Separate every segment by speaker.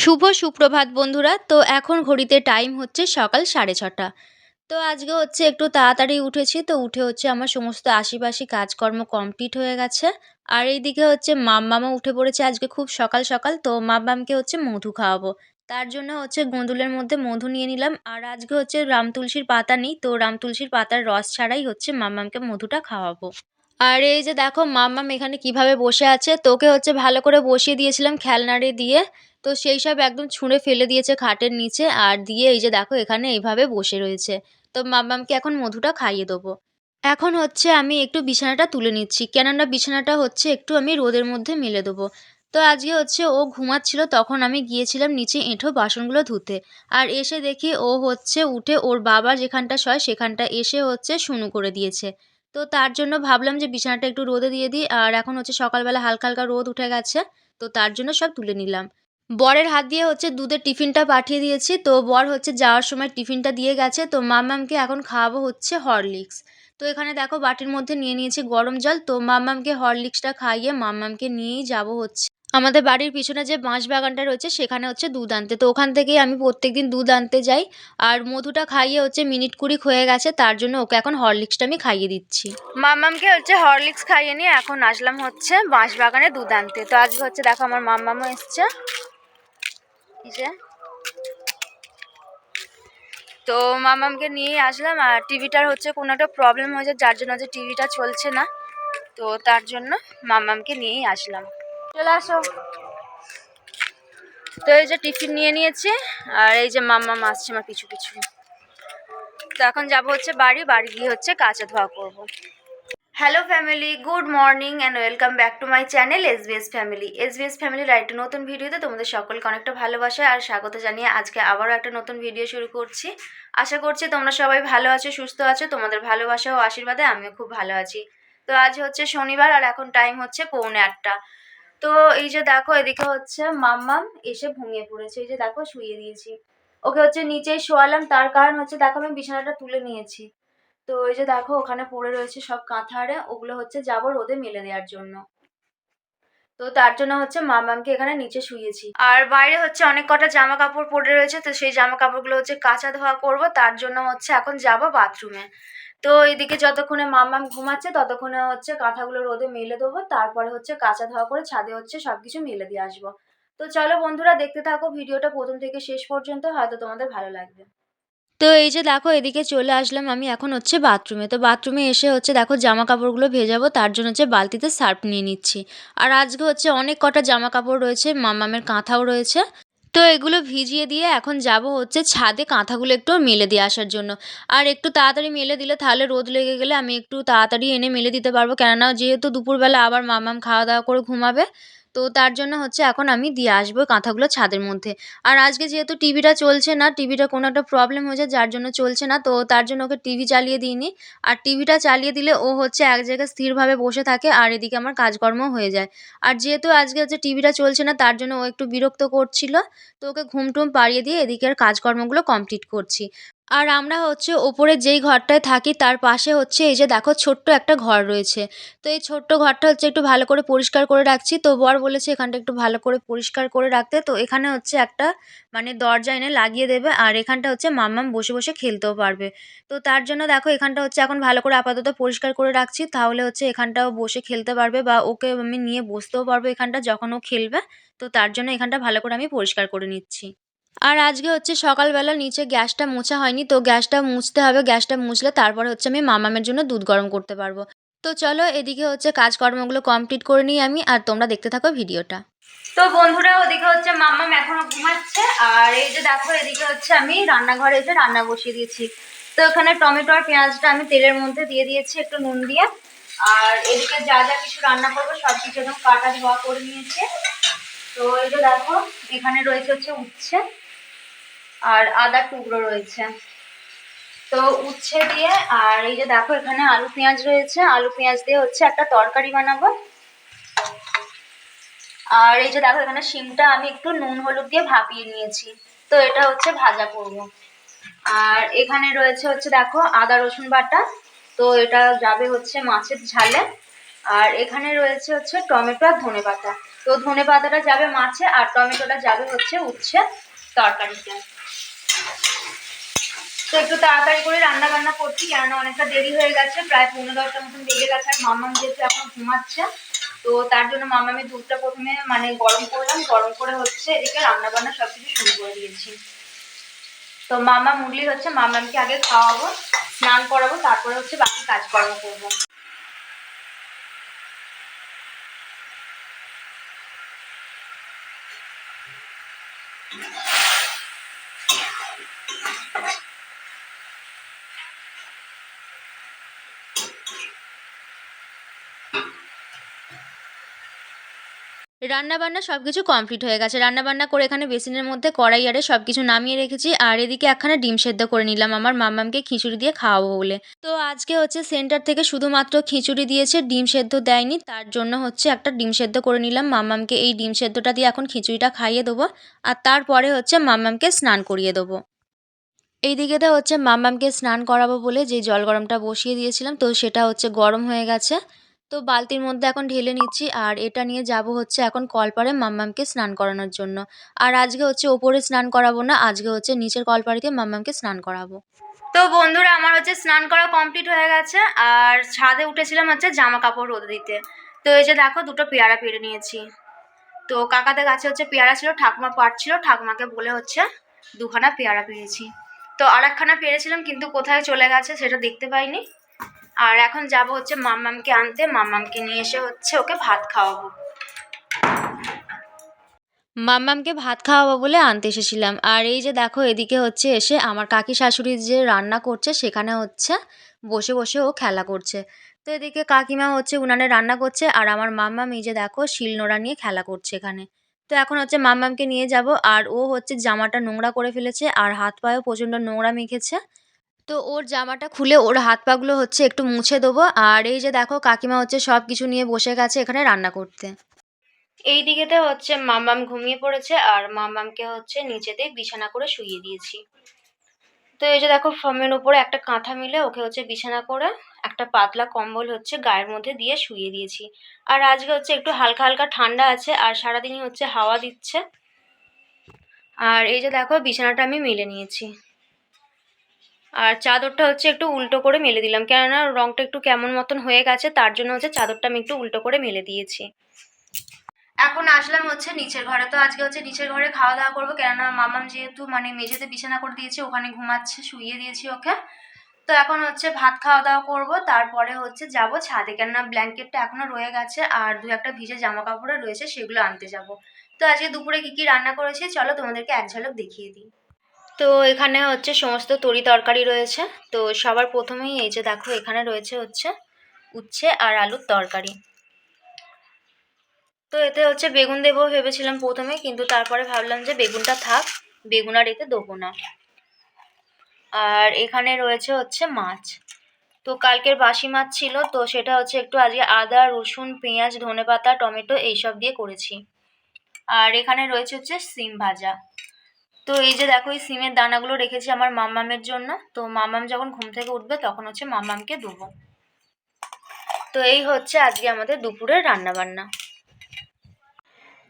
Speaker 1: শুভ সুপ্রভাত বন্ধুরা। তো এখন ঘড়িতে টাইম হচ্ছে সকাল 6:30। তো আজকে হচ্ছে একটু তাড়াতাড়ি উঠেছি। তো উঠে হচ্ছে আমার সমস্ত আশিপাশি কাজকর্ম কমপ্লিট হয়ে গেছে। আর এইদিকে হচ্ছে মাম্মামও উঠে পড়েছে আজকে খুব সকাল সকাল। তো মাম্মামকে হচ্ছে মধু খাওয়াবো। তার জন্য হচ্ছে গোঁদুলের মধ্যে মধু নিয়ে নিলাম। আর আজকে হচ্ছে রামতুলসীর পাতা নেই। তো রামতুলসীর পাতার রস ছাড়াই হচ্ছে মাম্মামকে মধুটা খাওয়াবো। আর এই যে দেখো মাম্মাম এখানে কিভাবে বসে আছে। তো ওকে হচ্ছে ভালো করে বসিয়ে দিয়েছিলাম খেলনারে দিয়ে। তো সেই সব একদম ছুঁড়ে ফেলে দিয়েছে খাটের নিচে। আর দিয়ে এই যে দেখো এখানে এইভাবে বসে রয়েছে। তো মাম্মামকে এখন মধুটা খাইয়ে দেবো। এখন হচ্ছে আমি একটু বিছানাটা তুলে নিচ্ছি। কেননা বিছানাটা হচ্ছে একটু আমি রোদের মধ্যে মেলে দেবো। তো আজকে হচ্ছে ও ঘুমাচ্ছিল তখন আমি গিয়েছিলাম নিচে এঁঠো বাসনগুলো ধুতে। আর এসে দেখি ও হচ্ছে উঠে ওর বাবা যেখানটা শয় সেখানটা এসে হচ্ছে শুনু করে দিয়েছে। তো তার জন্য ভাবলাম যে বিছানাটা একটু রোদে দিয়ে দিই। আর এখন হচ্ছে সকালবেলা হালকা হালকা রোদ উঠে গেছে। তো তার জন্য সব তুলে নিলাম। বরের হাত দিয়ে হচ্ছে দুধের টিফিনটা পাঠিয়ে দিয়েছি। তো বর হচ্ছে যাওয়ার সময় টিফিনটা দিয়ে গেছে। তো মাম্মামকে এখন খাওয়াবো হচ্ছে হরলিক্স। তো এখানে দেখো বাটির মধ্যে নিয়ে নিয়েছি গরম জল। তো মাম্মামকে হরলিক্সটা খাইয়ে মাম্মামকে নিয়েই যাবো হচ্ছে আমাদের বাড়ির পিছনে যে বাঁশবাগানটা রয়েছে সেখানে হচ্ছে দুধ আনতে। তো ওখান থেকেই আমি প্রত্যেকদিন দুধ আনতে যাই। আর মধুটা খাইয়ে হচ্ছে মিনিট 20 হয়ে গেছে। তার জন্য ওকে এখন হরলিক্সটা আমি খাইয়ে দিচ্ছি। মাম্মামকে হচ্ছে হরলিক্স খাইয়ে নিয়ে এখন আসলাম হচ্ছে বাঁশবাগানে দুধ আনতে। তো আজকে হচ্ছে দেখো আমার মাম্মামও এসছে। এই যে তো মামামকে নিয়েই আসলাম। আর টিভিটার হচ্ছে কোনো একটা প্রবলেম হয়েছে যার জন্য হচ্ছে টিভিটা চলছে না। তো তার জন্য মামামকে নিয়েই আসলাম। চলে আসো। তো এই যে টিফিন নিয়ে নিয়েছি। আর এই যে মাম্মাম আসছে আমার পিছু পিছু। তো এখন যাবো হচ্ছে বাড়ি গিয়ে হচ্ছে কাঁচা ধোয়া করবো। Hello family, good morning and welcome back to my channel SBS family. SBS ফ্যামিলির একটা নতুন ভিডিওতে তোমাদের সকলকে অনেকটা ভালোবাসা আর স্বাগত জানিয়ে আজকে আবারও একটা নতুন ভিডিও শুরু করছি। আশা করছি তোমরা সবাই ভালো আছো, সুস্থ আছো। তোমাদের ভালোবাসা ও আশীর্বাদে আমিও খুব ভালো আছি। তো আজ হচ্ছে শনিবার আর এখন টাইম হচ্ছে 7:45। তো এই যে দেখো এদিকে হচ্ছে মাম্মাম এসে ঘুমিয়ে পড়েছে। এই যে দেখো শুইয়ে দিয়েছি ওকে, হচ্ছে নিচেই শোয়ালাম। তার কারণ হচ্ছে দেখো আমি বিছানাটা তুলে নিয়েছি। তো ওই যে দেখো ওখানে পড়ে রয়েছে সব কাঁথারে, ওগুলো হচ্ছে যাবো রোদে মেলে দেওয়ার জন্য। তো তার জন্য হচ্ছে মামামকে এখানে নিচে শুয়েছি। আর বাইরে হচ্ছে অনেক কটা জামা কাপড় পড়ে রয়েছে। তো সেই জামা কাপড়গুলো হচ্ছে কাঁচা ধোয়া করব। তার জন্য হচ্ছে এখন যাব বাথরুমে। তো এইদিকে যতক্ষণে মামাম ঘুমাচ্ছে ততক্ষণে হচ্ছে কাঁথাগুলো রোদে মেলে দেবো। তারপরে হচ্ছে কাঁচা ধোয়া করে ছাদে হচ্ছে সবকিছু মেলে দিয়ে আসবো। তো চলো বন্ধুরা দেখতে থাকো ভিডিওটা প্রথম থেকে শেষ পর্যন্ত, হয়তো তোমাদের ভালো লাগবে। তো এই যে দেখো এদিকে চলে আসলাম আমি এখন হচ্ছে বাথরুমে। তো বাথরুমে এসে হচ্ছে দেখো জামা কাপড়গুলো ভেজাবো, তার জন্য হচ্ছে বালতিতে সার্ফ নিয়ে নিচ্ছি। আর আজকে হচ্ছে অনেক কটা জামা কাপড় রয়েছে, মামামের কাঁথাও রয়েছে। তো এগুলো ভিজিয়ে দিয়ে এখন যাব হচ্ছে ছাদে কাঁথাগুলো একটু মেলে দিয়ে আসার জন্য। আর একটু তাড়াতাড়ি মেলে দিলে তাহলে রোদ লেগে গেলে আমি একটু তাড়াতাড়ি এনে মেলে দিতে পারবো। কেননা যেহেতু দুপুরবেলা আবার মামাম খাওয়া দাওয়া করে ঘুমাবে। তো তার জন্য হচ্ছে এখন আমি দিয়ে আসবো কাঁথাগুলো ছাদের মধ্যে। আর আজকে যেহেতু টিভিটা চলছে না, টিভিটা কোনো একটা প্রবলেম হয়েছে যার জন্য চলছে না। তো তার জন্য ওকে টিভি চালিয়ে দিইনি। আর টিভিটা চালিয়ে দিলে ও হচ্ছে এক জায়গায় স্থিরভাবে বসে থাকে আর এদিকে আমার কাজকর্মও হয়ে যায়। আর যেহেতু আজকে হচ্ছে টিভিটা চলছে না তার জন্য ও একটু বিরক্ত করছিল। তো ওকে ঘুম টুম পাড়িয়ে দিয়ে এদিকের কাজকর্মগুলো কমপ্লিট করছি। আর আমরা হচ্ছে ওপরে যেই ঘরটায় থাকি তার পাশে হচ্ছে এই যে দেখো ছোট্ট একটা ঘর রয়েছে। তো এই ছোট্ট ঘরটা হচ্ছে একটু ভালো করে পরিষ্কার করে রাখছি। তো বর বলেছে এখানটা একটু ভালো করে পরিষ্কার করে রাখতে। তো এখানে হচ্ছে একটা মানে দরজা এনে লাগিয়ে দেবে। আর এখানটা হচ্ছে মাম্মাম বসে বসে খেলতেও পারবে। তো তার জন্য দেখো এখানটা হচ্ছে এখন ভালো করে আপাতত পরিষ্কার করে রাখছি। তাহলে হচ্ছে এখানটাও বসে খেলতে পারবে বা ওকে আমি নিয়ে বসতেও পারবো এখানটা যখন ও খেলবে। তো তার জন্য এখানটা ভালো করে আমি পরিষ্কার করে নিচ্ছি। আর আজকে হচ্ছে সকালবেলা নিচে গ্যাসটা মোছা হয়নি। তো গ্যাসটা মুছতে হবে। গ্যাসটা মুছলে তারপরে হচ্ছে আমি মামামের জন্য দুধ গরম করতে পারবো। তো চলো এদিকে হচ্ছে কাজকর্মগুলো কমপ্লিট করে নিই আমি, আর তোমরা দেখতে থাকো ভিডিওটা। তো বন্ধুরা ওদিকে হচ্ছে মাম্মাম এখনো ঘুমাচ্ছে। আর এই যে দেখো এদিকে হচ্ছে আমি রান্নাঘরে এসে রান্না বসিয়ে দিয়েছি। তো এখানে টমেটো আর পেঁয়াজটা আমি তেলের মধ্যে দিয়ে দিয়েছি একটু নুন দিয়ে। আর এদিকে যা যা কিছু রান্না করবো সব কিছু একদম কাটা ধোয়া করে নিয়েছে। তো এই যে দেখো এখানে রয়েছে হচ্ছে উচ্ছে আর আদার টুকরো রয়েছে। তো উচ্ছে দিয়ে আর এই যে দেখো এখানে আলু পেঁয়াজ রয়েছে, আলু পেঁয়াজ দিয়ে হচ্ছে একটা তরকারি বানাবো। আর এই যে দেখো এখানে শিমটা আমি একটু নুন হলুদ দিয়ে ভাপিয়ে নিয়েছি। তো এটা হচ্ছে ভাজা করব। আর এখানে রয়েছে হচ্ছে দেখো আদা রসুন বাটা। তো এটা যাবে হচ্ছে মাছের ঝালে। আর এখানে রয়েছে হচ্ছে টমেটো আর ধনেপাতা। তো ধনে পাতাটা যাবে মাছে আর টমেটোটা যাবে হচ্ছে উচ্ছে তরকারিতে। তো একটু তাড়াতাড়ি করে রান্না বান্না করছি, কেননা অনেকটা দেরি হয়ে গেছে, প্রায় 9:30 মতন বেজে গেছে। আর মাম্মাম যেহেতু এখন ঘুমাচ্ছে, তো তার জন্য মাম্মামের দুধটা প্রথমে গরম করলাম, গরম করে হচ্ছে এদিকে রান্না বান্না সবকিছু শুরু করে দিয়েছি। তো মাম্মাম উঠলেই হচ্ছে মাম্মামকে আগে খাওয়াবো, স্নান করাবো, তারপরে হচ্ছে বাকি কাজকর্ম করবো। রান্নাবান্না সব কিছু কমপ্লিট হয়ে গেছে। রান্নাবান্না করে এখানে বেসিনের মধ্যে কড়াই আরে সব কিছু নামিয়ে রেখেছি। আর এদিকে একখানা ডিম সেদ্ধ করে নিলাম আমার মাম্মামকে খিচুড়ি দিয়ে খাওয়াবো বলে। তো আজকে হচ্ছে সেন্টার থেকে শুধুমাত্র খিচুড়ি দিয়েছে, ডিম সেদ্ধ দেয়নি। তার জন্য হচ্ছে একটা ডিম সেদ্ধ করে নিলাম। মাম্মামকে এই ডিম সেদ্ধটা দিয়ে এখন খিচুড়িটা খাইয়ে দেবো। আর তারপরে হচ্ছে মাম্মামকে স্নান করিয়ে দেবো। এইদিকেতে হচ্ছে মাম্মামকে স্নান করাবো বলে যে জল গরমটা বসিয়ে দিয়েছিলাম, তো সেটা হচ্ছে গরম হয়ে গেছে। তো বালতির মধ্যে এখন ঢেলে নিচ্ছি আর এটা নিয়ে যাব হচ্ছে এখন কলপাড়ে মাম্মামকে স্নান করানোর জন্য। আর আজকে হচ্ছে ওপরে স্নান করাবো না, আজকে হচ্ছে নিচের কলপাড়িতে মাম্মামকে স্নান করাবো। তো বন্ধুরা, আমার হচ্ছে স্নান করা কমপ্লিট হয়ে গেছে আর ছাদে উঠেছিলাম হচ্ছে জামা কাপড় রোদে দিতে। তো এই যে দেখো দুটো পেয়ারা পেড়ে নিয়েছি। তো কাকাদের গাছে হচ্ছে পেয়ারা ছিল, ঠাকুমা পাড়ছিল, ঠাকুমাকে বলে হচ্ছে দুখানা পেয়ারা পেয়েছি। তো আর একখানা পেরেছিলাম কিন্তু কোথায় চলে গেছে সেটা দেখতে পাইনি। আর এখন যাব হচ্ছে মাম্মামকে আনতে, মাম্মামকে নিয়ে এসে হচ্ছে ওকে ভাত খাওয়াবো। মাম্মামকে ভাত খাওয়াবো বলে আনতে এসেছিলাম। আর এই যে দেখো এদিকে হচ্ছে এসে আমার কাকি শাশুড়ি যে রান্না করছে সেখানে হচ্ছে বসে বসে ও খেলা করছে। তো এদিকে কাকিমা হচ্ছে উনানে রান্না করছে আর আমার মাম্মাম এই যে দেখো শিলনোড়া নিয়ে খেলা করছে এখানে। তো এখন হচ্ছে মাম্মামকে নিয়ে যাব আর ও হচ্ছে জামাটা নোংরা করে ফেলেছে আর হাত পায়েও প্রচণ্ড নোংরা মেখেছে। তো ওর জামাটা খুলে ওর হাত পাগুলো হচ্ছে একটু মুছে দেবো। আর এই যে দেখো কাকিমা হচ্ছে সব কিছু নিয়ে বসে গেছে এখানে রান্না করতে। এই দিকেতে হচ্ছে মাম্মাম ঘুমিয়ে পড়েছে আর মাম্মামকে হচ্ছে নিচেতেই বিছানা করে শুইয়ে দিয়েছি। তো এই যে দেখো ফর্মের উপরে একটা কাঁথা মিলে ওকে হচ্ছে বিছানা করে একটা পাতলা কম্বল হচ্ছে গায়ের মধ্যে দিয়ে শুইয়ে দিয়েছি। আর আজকে হচ্ছে একটু হালকা হালকা ঠান্ডা আছে আর সারাদিনই হচ্ছে হাওয়া দিচ্ছে। আর এই যে দেখো বিছানাটা আমি মেলে নিয়েছি আর চাদরটা হচ্ছে একটু উল্টো করে মেলে দিলাম, কেননা রংটা একটু কেমন মতন হয়ে গেছে, তার জন্য হচ্ছে চাদরটা আমি একটু উল্টো করে মেলে দিয়েছি। এখন আসলাম হচ্ছে নিচের ঘরে। তো আজকে হচ্ছে নিচের ঘরে খাওয়া দাওয়া করবো, কেননা মামাম যেহেতু মেঝেতে বিছানা করে দিয়েছে, ওখানে ঘুমাচ্ছে, শুইয়ে দিয়েছি ওকে। তো এখন হচ্ছে ভাত খাওয়া দাওয়া করবো, তারপরে হচ্ছে যাব ছাদে, কেননা ব্ল্যাঙ্কেটটা এখনো রয়ে গেছে আর দু একটা ভিজে জামা কাপড়ও রয়েছে, সেগুলো আনতে যাব। তো আজকে দুপুরে কি কি রান্না করেছি চলো তোমাদেরকে এক ঝলক দেখিয়ে দিই। তো এখানে হচ্ছে সমস্ত তরি তরকারি রয়েছে। তো সবার প্রথমেই এই যে দেখো এখানে রয়েছে হচ্ছে উচ্ছে আর আলুর তরকারি। তো এতে হচ্ছে বেগুন দেবো ভেবেছিলাম প্রথমে, কিন্তু তারপরে ভাবলাম যে বেগুনটা থাক, বেগুন আর এতে দেবো না। আর এখানে রয়েছে হচ্ছে মাছ। তো কালকের বাসি মাছ ছিল, তো সেটা হচ্ছে একটু আজকে আদা রসুন পেঁয়াজ ধনেপাতা টমেটো এইসব দিয়ে করেছি। আর এখানে রয়েছে হচ্ছে সিম ভাজা। তো এই যে দেখো এই সিমের দানাগুলো রেখেছি আমার মাম্মামের জন্য। তো মাম্মাম যখন ঘুম থেকে উঠবে তখন হচ্ছে মাম্মামকে দেবো। তো এই হচ্ছে আজকে আমাদের দুপুরের রান্না বান্না।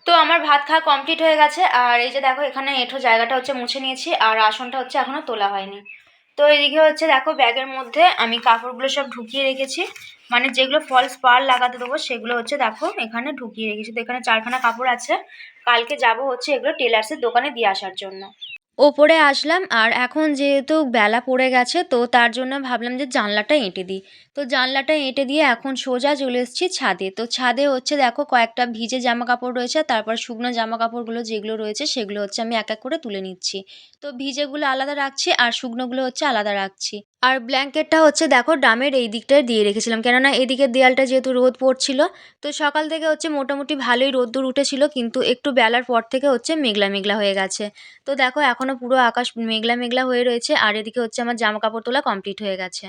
Speaker 1: তো আমার ভাত খাওয়া কমপ্লিট হয়ে গেছে আর এই যে দেখো এখানে এঁঠো জায়গাটা হচ্ছে মুছে নিয়েছি আর আসনটা হচ্ছে এখনো তোলা হয়নি। তো এদিকে হচ্ছে দেখো ব্যাগের মধ্যে আমি কাপড়গুলো সব ঢুকিয়ে রেখেছি, যেগুলো ফলস পাড় লাগাতে দেবো সেগুলো হচ্ছে দেখো এখানে ঢুকিয়ে রেখেছি। তো এখানে 4খানা কাপড় আছে, কালকে যাব হচ্ছে এগুলো টেলার্সের দোকানে দিয়ে আসার জন্য। ওপরে আসলাম আর এখন যেহেতু বেলা পড়ে গেছে, তো তার জন্য ভাবলাম যে জানলাটা এঁটে দিই। তো জানলাটা এঁটে দিয়ে এখন সোজা চলে এসেছি ছাদে। তো ছাদে হচ্ছে দেখো কয়েকটা ভিজে জামা কাপড় রয়েছে, তারপর শুকনো জামা কাপড়গুলো যেগুলো রয়েছে সেগুলো হচ্ছে আমি এক এক করে তুলে নিচ্ছি। তো ভিজেগুলো আলাদা রাখছি আর শুকনোগুলো হচ্ছে আলাদা রাখছি। আর ব্ল্যাঙ্কেটটা হচ্ছে দেখো ড্রামের এই দিকটায় দিয়ে রেখেছিলাম, কেননা এদিকের দেয়ালটা যেহেতু রোদ পড়ছিল। তো সকাল থেকে হচ্ছে মোটামুটি ভালোই রোদ্দুর উঠেছিল, কিন্তু একটু বেলার পর থেকে হচ্ছে মেঘলা মেঘলা হয়ে গেছে। তো দেখো এখনো পুরো আকাশ মেঘলা মেঘলা হয়ে রয়েছে আর এদিকে হচ্ছে আমার জামা কাপড় তোলা কমপ্লিট হয়ে গেছে।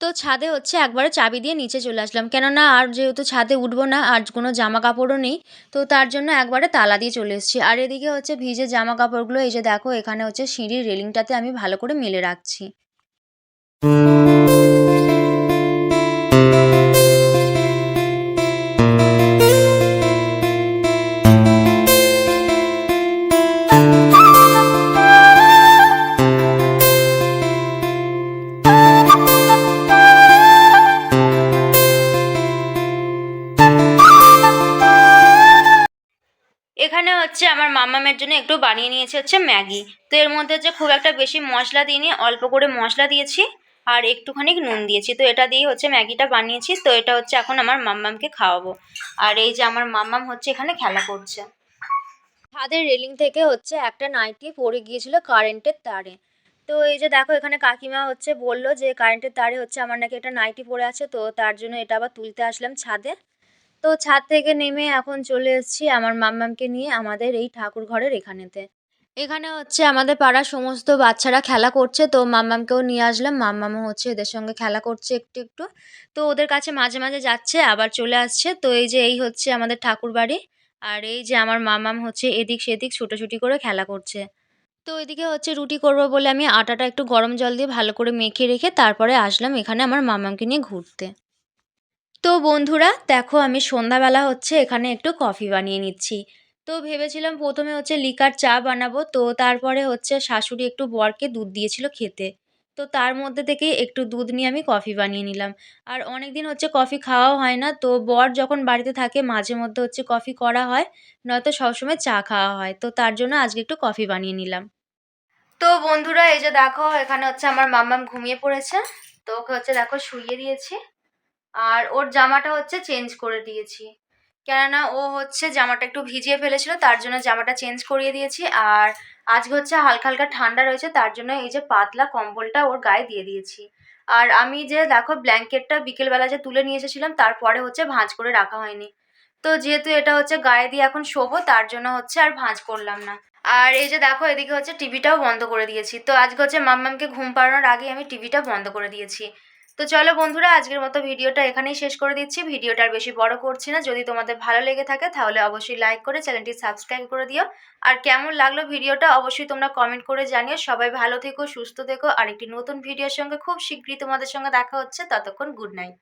Speaker 1: তো ছাদে হচ্ছে একবারে চাবি দিয়ে নিচে চলে আসলাম, কেননা আর যেহেতু ছাদে উঠবো না আর কোনো জামা কাপড়ও নেই, তো তার জন্য একবারে তালা দিয়ে চলে এসেছি। আর এদিকে হচ্ছে ভিজে জামা কাপড়গুলো এই যে দেখো এখানে হচ্ছে সিঁড়ির রেলিংটাতে আমি ভালো করে মেলে রাখছি। এখানে হচ্ছে আমার মাম্মামের জন্য একটু বানিয়ে নিয়েছি হচ্ছে ম্যাগি। তো এর মধ্যে হচ্ছে খুব একটা বেশি মশলা দিইনি, অল্প করে মশলা দিয়েছি আর একটুখানি নুন দিয়েছি। তো এটা দিয়ে হচ্ছে ম্যাগিটা বানিয়েছি। তো এটা হচ্ছে এখন আমার মাম্মামকে খাওয়াবো। আর এই যে আমার মাম্মাম হচ্ছে এখানে খেলা করছে। ছাদের রেলিং থেকে হচ্ছে একটা নাইটি পড়ে গিয়েছিল কারেন্টের তারে। তো এই যে দেখো এখানে কাকিমা হচ্ছে বলল যে কারেন্টের তারে হচ্ছে আমার নাকি একটা নাইটি পড়ে আছে, তো তার জন্য এটা আবার তুলতে আসলাম ছাদে। তো ছাদ থেকে নেমে এখন চলে এসেছি আমার মাম্মামকে নিয়ে আমাদের এই ঠাকুর ঘরের এখানেতে। এখানে হচ্ছে আমাদের পাড়ার সমস্ত বাচ্চারা খেলা করছে, তো মাম্মামকেও নিয়ে আসলাম। মাম্মামও হচ্ছে এদের সঙ্গে খেলা করছে একটু একটু। তো ওদের কাছে মাঝে মাঝে যাচ্ছে আবার চলে আসছে। তো এই যে এই হচ্ছে আমাদের ঠাকুর বাড়ি। আর এই যে আমার মাম্মাম হচ্ছে এদিক সেদিক ছুটোছুটি করে খেলা করছে। তো এদিকে হচ্ছে রুটি করব বলে আমি আটাটা একটু গরম জল দিয়ে ভালো করে মেখে রেখে তারপরে আসলাম এখানে আমার মাম্মামকে নিয়ে ঘুরতে। তো বন্ধুরা দেখো আমি সন্ধ্যাবেলা হচ্ছে এখানে একটু কফি বানিয়ে নিচ্ছি। তো ভেবেছিলাম প্রথমে হচ্ছে লিকার চা বানাবো, তো তারপরে হচ্ছে শাশুড়ি একটু বরকে দুধ দিয়েছিল খেতে। তো তার মধ্যে থেকেই একটু দুধ নিয়ে আমি কফি বানিয়ে নিলাম। আর অনেক দিন হচ্ছে কফি খাওয়াও হয় না, তো বর যখন বাড়িতে থাকে মাঝে মধ্যে হচ্ছে কফি করা হয়, নয়তো সবসময় চা খাওয়া হয়। তো তার জন্য আজকে একটু কফি বানিয়ে নিলাম। তো বন্ধুরা এই যে দেখো এখানে হচ্ছে আমার মাম্মাম ঘুমিয়ে পড়েছে। তো ওকে হচ্ছে দেখো শুইয়ে দিয়েছি। আর ওর জামাটা হচ্ছে চেঞ্জ করে দিয়েছি, কেননা ও হচ্ছে জামাটা একটু ভিজিয়ে ফেলেছিল, তার জন্য জামাটা চেঞ্জ করিয়ে দিয়েছি। আর আজকে হচ্ছে হালকা হালকা ঠান্ডা রয়েছে, তার জন্য এই যে পাতলা কম্বলটা ওর গায়ে দিয়ে দিয়েছি। আর আমি যে দেখো ব্ল্যাঙ্কেটটা বিকেলবেলা যে তুলে নিয়ে এসেছিলাম তারপরে হচ্ছে ভাঁজ করে রাখা হয়নি। তো যেহেতু এটা হচ্ছে গায়ে দিয়ে এখন শোবো তার জন্য হচ্ছে আর ভাঁজ করলাম না। আর এই যে দেখো এদিকে হচ্ছে টিভিটাও বন্ধ করে দিয়েছি। তো আজকে হচ্ছে মাম্মামকে ঘুম পাড়ানোর আগে আমি টিভিটা বন্ধ করে দিয়েছি। তো চলো বন্ধুরা আজকের মতো ভিডিওটা এখানেই শেষ করে দিচ্ছি। ভিডিওটা আর বেশি বড় করছি না। যদি তোমাদের ভালো লেগে থাকে তাহলে অবশ্যই লাইক করে চ্যানেলটি সাবস্ক্রাইব করে দিও। আর কেমন লাগলো ভিডিওটা অবশ্যই তোমরা কমেন্ট করে জানিও। সবাই ভালো থেকো, সুস্থ থেকো। আর একটি নতুন ভিডিওর সঙ্গে খুব শীঘ্রই তোমাদের সঙ্গে দেখা হচ্ছে। ততক্ষণ গুড নাইট।